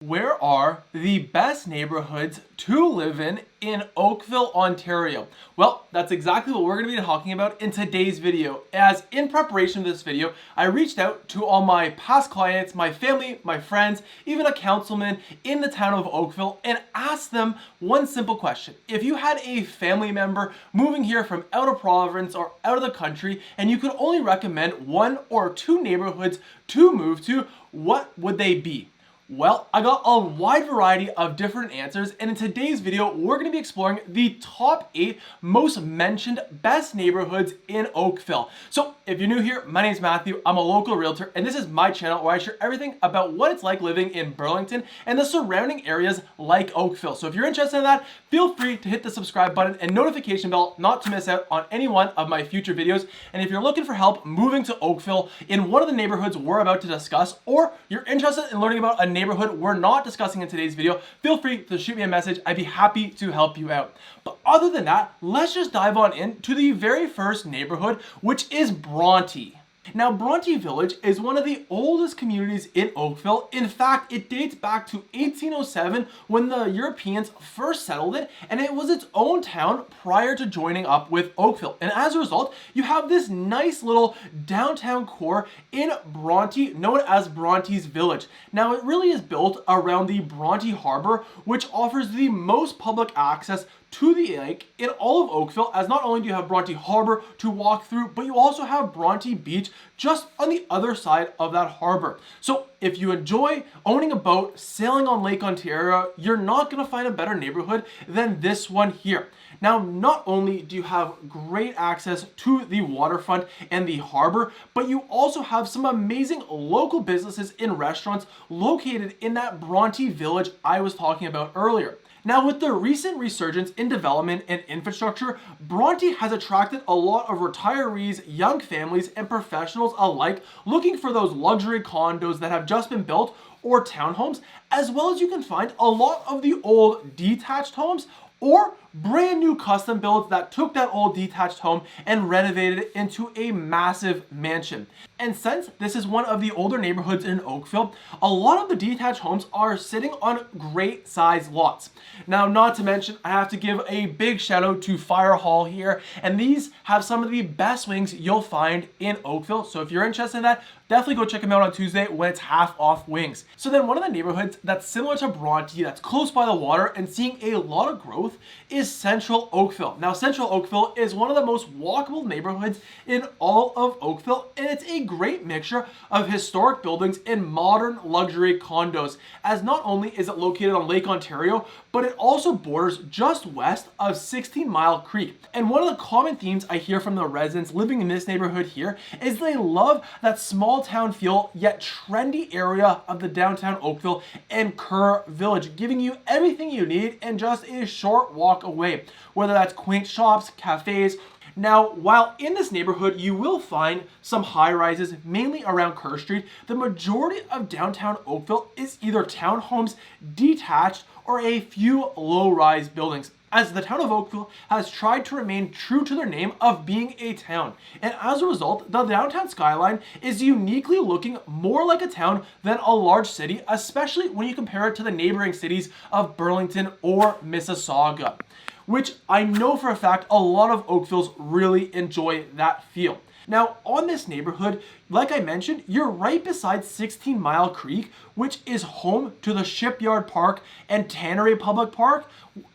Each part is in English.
Where are the best neighborhoods to live in Oakville, Ontario? Well, that's exactly what we're going to be talking about in today's video. As in preparation for this video, I reached out to all my past clients, my family, my friends, even a councilman in the town of Oakville, and asked them one simple question. If you had a family member moving here from out of province or out of the country, and you could only recommend one or two neighborhoods to move to, what would they be? Well, I got a wide variety of different answers, and in today's video, we're going to be exploring the top 8 most mentioned best neighborhoods in Oakville. So if you're new here, my name is Matthew, I'm a local realtor, and this is my channel where I share everything about what it's like living in Burlington and the surrounding areas like Oakville. So if you're interested in that, feel free to hit the subscribe button and notification bell not to miss out on any one of my future videos. And if you're looking for help moving to Oakville in one of the neighborhoods we're about to discuss, or you're interested in learning about a neighborhood we're not discussing in today's video, feel free to shoot me a message. I'd be happy to help you out. But other than that, let's just dive on into the very first neighborhood, which is Bronte. Now, Bronte Village is one of the oldest communities in Oakville. In fact, it dates back to 1807 when the Europeans first settled it, and it was its own town prior to joining up with Oakville. And as a result, you have this nice little downtown core in Bronte known as Bronte's Village. Now, it really is built around the Bronte Harbor, which offers the most public access to the lake in all of Oakville, as not only do you have Bronte Harbor to walk through, but you also have Bronte Beach just on the other side of that harbor. So if you enjoy owning a boat, sailing on Lake Ontario, you're not going to find a better neighborhood than this one here. Now, not only do you have great access to the waterfront and the harbor, but you also have some amazing local businesses and restaurants located in that Bronte Village I was talking about earlier. Now, with the recent resurgence in development and infrastructure, Bronte has attracted a lot of retirees, young families, and professionals alike looking for those luxury condos that have just been built or townhomes, as well as you can find a lot of the old detached homes or brand new custom builds that took that old detached home and renovated it into a massive mansion. And since this is one of the older neighborhoods in Oakville, a lot of the detached homes are sitting on great size lots. Now, not to mention, I have to give a big shout out to Fire Hall here, and these have some of the best wings you'll find in Oakville. So if you're interested in that, definitely go check them out on Tuesday when it's half off wings. So then one of the neighborhoods that's similar to Bronte, that's close by the water and seeing a lot of growth, is Central Oakville. Now, Central Oakville is one of the most walkable neighborhoods in all of Oakville, and it's a great mixture of historic buildings and modern luxury condos, as not only is it located on Lake Ontario, but it also borders just west of 16 Mile Creek. And one of the common themes I hear from the residents living in this neighborhood here is they love that small town feel yet trendy area of the downtown Oakville and Kerr Village, giving you everything you need in just a short walk away, whether that's quaint shops, cafes. Now, while in this neighborhood you will find some high-rises, mainly around Kerr Street, the majority of downtown Oakville is either townhomes, detached, or a few low-rise buildings, as the town of Oakville has tried to remain true to their name of being a town. And as a result, the downtown skyline is uniquely looking more like a town than a large city, especially when you compare it to the neighboring cities of Burlington or Mississauga, which I know for a fact a lot of Oakvilles really enjoy that feel. Now, on this neighborhood, like I mentioned, you're right beside 16 Mile Creek, which is home to the Shipyard Park and Tannery Public Park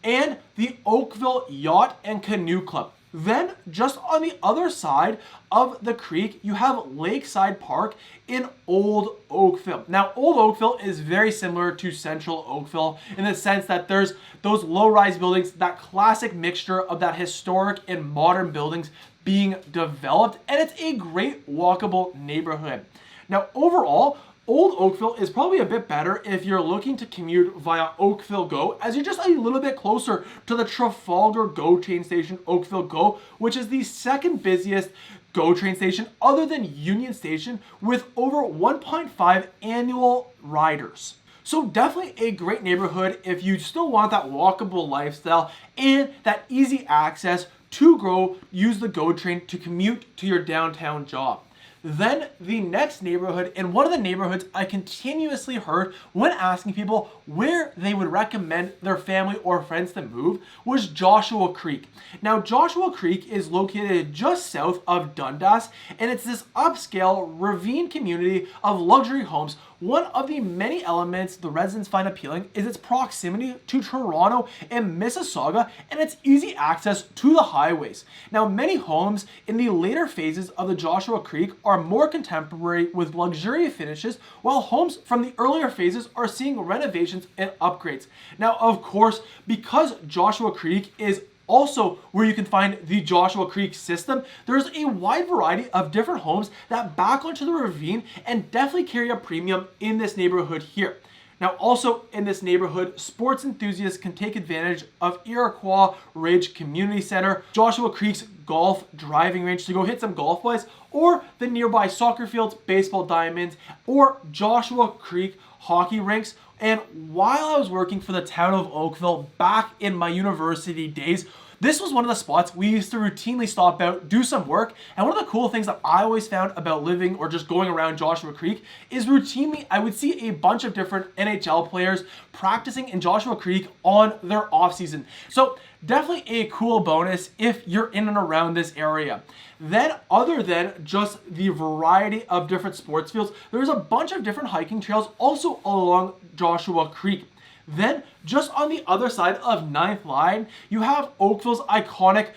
and the Oakville Yacht and Canoe Club. Then, just on the other side of the creek, you have Lakeside Park in Old Oakville. Now, Old Oakville is very similar to Central Oakville in the sense that there's those low-rise buildings, that classic mixture of that historic and modern buildings being developed, and it's a great walkable neighborhood. Now, overall, Old Oakville is probably a bit better if you're looking to commute via Oakville Go, as you're just a little bit closer to the Trafalgar GO train station, Oakville Go, which is the second busiest GO train station other than Union Station, with over 1.5 annual riders. So definitely a great neighborhood if you still want that walkable lifestyle and that easy access to use the GO train to commute to your downtown job. Then the next neighborhood, and one of the neighborhoods I continuously heard when asking people where they would recommend their family or friends to move, was Joshua Creek. Now, Joshua Creek is located just south of Dundas, and it's this upscale ravine community of luxury homes. One of the many elements the residents find appealing is its proximity to Toronto and Mississauga and its easy access to the highways. Now, many homes in the later phases of the Joshua Creek are more contemporary with luxurious finishes, while homes from the earlier phases are seeing renovations and upgrades. Now, of course, because Joshua Creek is also where you can find the Joshua Creek system, there's a wide variety of different homes that back onto the ravine and definitely carry a premium in this neighborhood here. Now, also in this neighborhood, sports enthusiasts can take advantage of Iroquois Ridge Community Center, Joshua Creek's golf driving range to go hit some golf balls, or the nearby soccer fields, baseball diamonds, or Joshua Creek hockey rinks. And while I was working for the town of Oakville back in my university days, this was one of the spots we used to routinely stop out, do some work. And one of the cool things that I always found about living or just going around Joshua Creek is routinely I would see a bunch of different NHL players practicing in Joshua Creek on their off season. So definitely a cool bonus if you're in and around this area. Then, other than just the variety of different sports fields, there's a bunch of different hiking trails also along Joshua Creek. Then, just on the other side of 9th Line, you have Oakville's iconic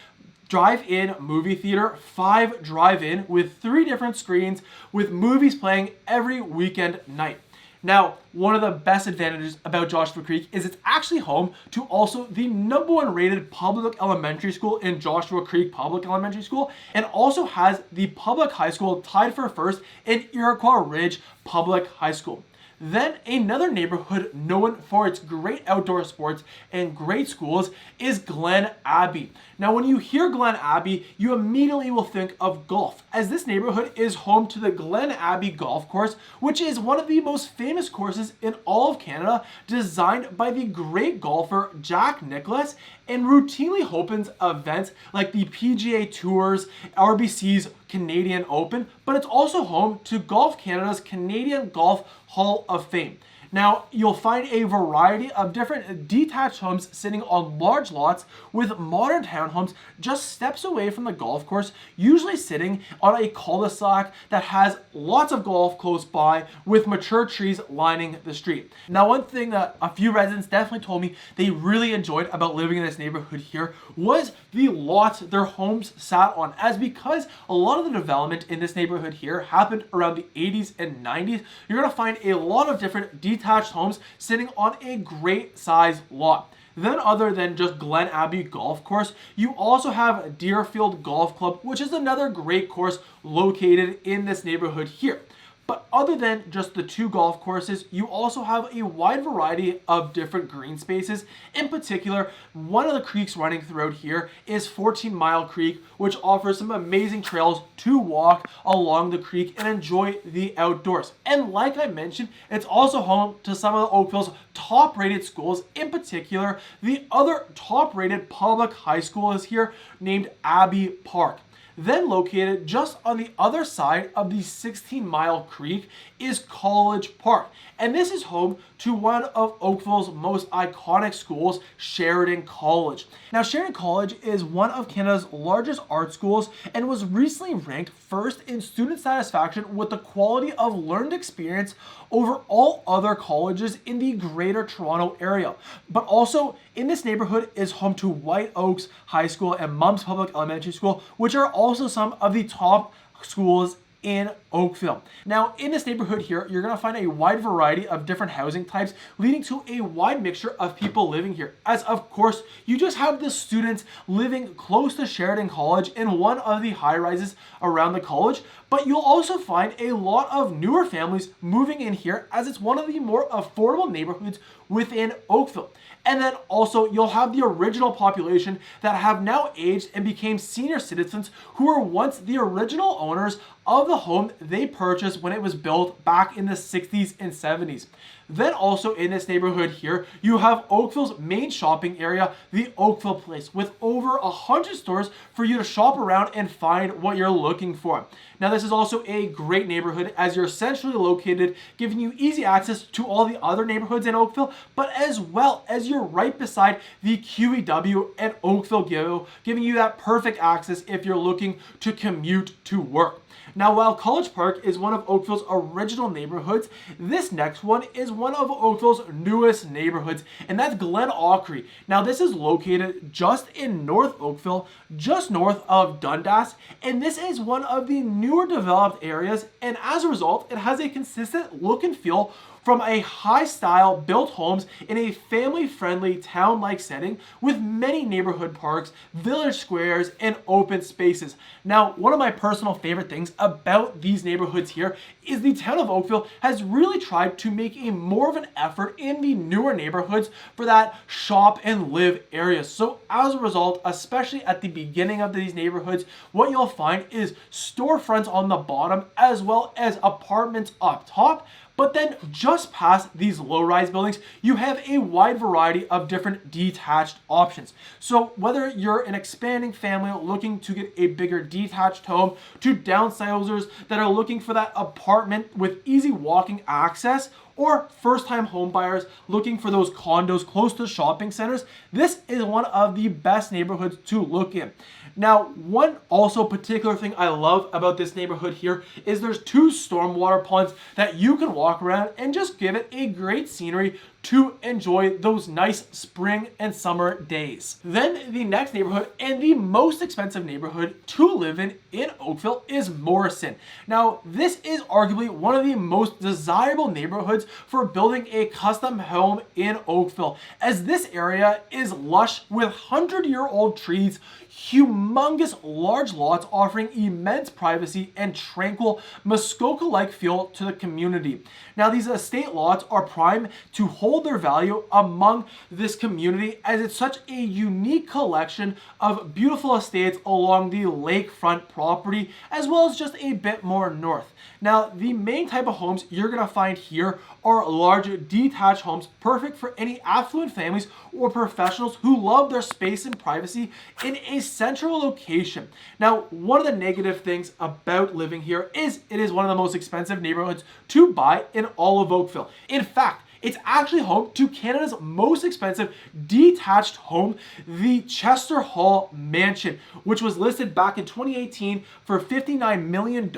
drive-in movie theater, 5 drive-in with 3 different screens with movies playing every weekend night. Now, one of the best advantages about Joshua Creek is it's actually home to also the #1 rated public elementary school in Joshua Creek Public Elementary School, and also has the public high school tied for first in Iroquois Ridge Public High School. Then another neighborhood known for its great outdoor sports and great schools is Glen Abbey. Now, when you hear Glen Abbey, you immediately will think of golf, as this neighborhood is home to the Glen Abbey Golf Course, which is one of the most famous courses in all of Canada, designed by the great golfer Jack Nicklaus, and routinely opens events like the PGA Tours, RBC's Canadian Open, but it's also home to Golf Canada's Canadian Golf Hall of Fame. Now, you'll find a variety of different detached homes sitting on large lots with modern townhomes just steps away from the golf course, usually sitting on a cul-de-sac that has lots of golf close by with mature trees lining the street. Now, one thing that a few residents definitely told me they really enjoyed about living in this neighborhood here was the lots their homes sat on, as because a lot of the development in this neighborhood here happened around the 80s and 90s, you're going to find a lot of different detached homes sitting on a great size lot. Then, other than just Glen Abbey Golf Course, you also have Deerfield Golf Club, which is another great course located in this neighborhood here. But other than just the 2 golf courses, you also have a wide variety of different green spaces. In particular, one of the creeks running throughout here is 14 Mile Creek, which offers some amazing trails to walk along the creek and enjoy the outdoors. And like I mentioned, it's also home to some of Oakville's top-rated schools. In particular, the other top-rated public high school is here, named Abbey Park. Then located just on the other side of the 16 Mile Creek is College Park. And this is home to one of Oakville's most iconic schools, Sheridan College. Now, Sheridan College is one of Canada's largest art schools and was recently ranked first in student satisfaction with the quality of learned experience over all other colleges in the Greater Toronto area. But also in this neighborhood is home to White Oaks High School and Mums Public Elementary School, which are also some of the top schools in Oakville. Now, in this neighborhood here, you're going to find a wide variety of different housing types, leading to a wide mixture of people living here. As of course, you just have the students living close to Sheridan College in one of the high rises around the college, but you'll also find a lot of newer families moving in here, as it's one of the more affordable neighborhoods within Oakville. And then also you'll have the original population that have now aged and became senior citizens who were once the original owners of the home they purchased when it was built back in the 60s and 70s. Then also in this neighborhood here, you have Oakville's main shopping area, the Oakville Place, with over 100 stores for you to shop around and find what you're looking for. Now this is also a great neighborhood as you're centrally located, giving you easy access to all the other neighborhoods in Oakville, but as well as you're right beside the QEW and Oakville, giving you that perfect access if you're looking to commute to work. Now, while College Park is one of Oakville's original neighborhoods, this next one is one of Oakville's newest neighborhoods, and that's Glen Aucry. Now, this is located just in North Oakville, just north of Dundas, and this is one of the newer developed areas, and as a result, it has a consistent look and feel from a high-style built homes in a family-friendly town-like setting with many neighborhood parks, village squares, and open spaces. Now, one of my personal favorite things about these neighborhoods here is the town of Oakville has really tried to make a more of an effort in the newer neighborhoods for that shop and live areas. So as a result, especially at the beginning of these neighborhoods, what you'll find is storefronts on the bottom as well as apartments up top. But then just past these low-rise buildings, you have a wide variety of different detached options. So whether you're an expanding family looking to get a bigger detached home, to downsizers that are looking for that apartment with easy walking access, or first-time home buyers looking for those condos close to shopping centers, this is one of the best neighborhoods to look in. Now, one also particular thing I love about this neighborhood here is there's 2 stormwater ponds that you can walk around and just give it a great scenery to enjoy those nice spring and summer days. Then the next neighborhood and the most expensive neighborhood to live in Oakville is Morrison. Now, this is arguably one of the most desirable neighborhoods for building a custom home in Oakville, as this area is lush with 100-year-old trees, humongous large lots offering immense privacy and tranquil Muskoka-like feel to the community. Now, these estate lots are prime to hold their value among this community as it's such a unique collection of beautiful estates along the lakefront property as well as just a bit more north. Now, the main type of homes you're going to find here are large detached homes, perfect for any affluent families or professionals who love their space and privacy in a central location. Now, one of the negative things about living here is it is one of the most expensive neighborhoods to buy in all of Oakville. In fact, it's actually home to Canada's most expensive detached home, the Chester Hall Mansion, which was listed back in 2018 for $59 million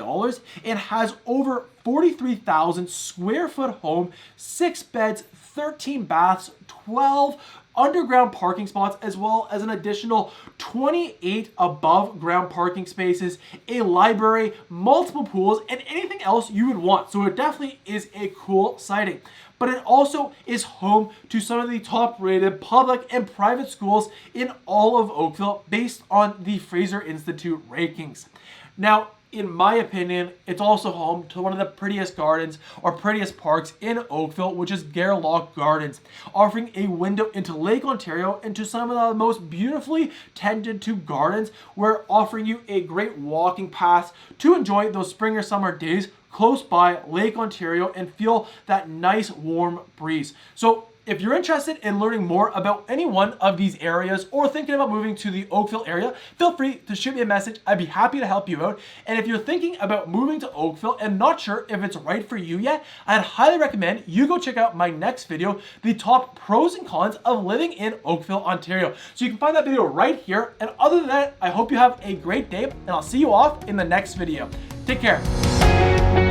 and has over 43,000 square foot home, 6 beds, 13 baths, 12 underground parking spots, as well as an additional 28 above ground parking spaces, a library, multiple pools, and anything else you would want. So it definitely is a cool sighting. But it also is home to some of the top rated public and private schools in all of Oakville based on the Fraser Institute rankings. Now, in my opinion, it's also home to one of the prettiest gardens or prettiest parks in Oakville, which is Gairloch Gardens, offering a window into Lake Ontario and to some of the most beautifully tended to gardens, where offering you a great walking path to enjoy those spring or summer days close by Lake Ontario and feel that nice warm breeze. So if you're interested in learning more about any one of these areas or thinking about moving to the Oakville area, feel free to shoot me a message. I'd be happy to help you out. And if you're thinking about moving to Oakville and not sure if it's right for you yet, I'd highly recommend you go check out my next video, the top pros and cons of living in Oakville, Ontario. So you can find that video right here. And other than that, I hope you have a great day, and I'll see you off in the next video. Take care.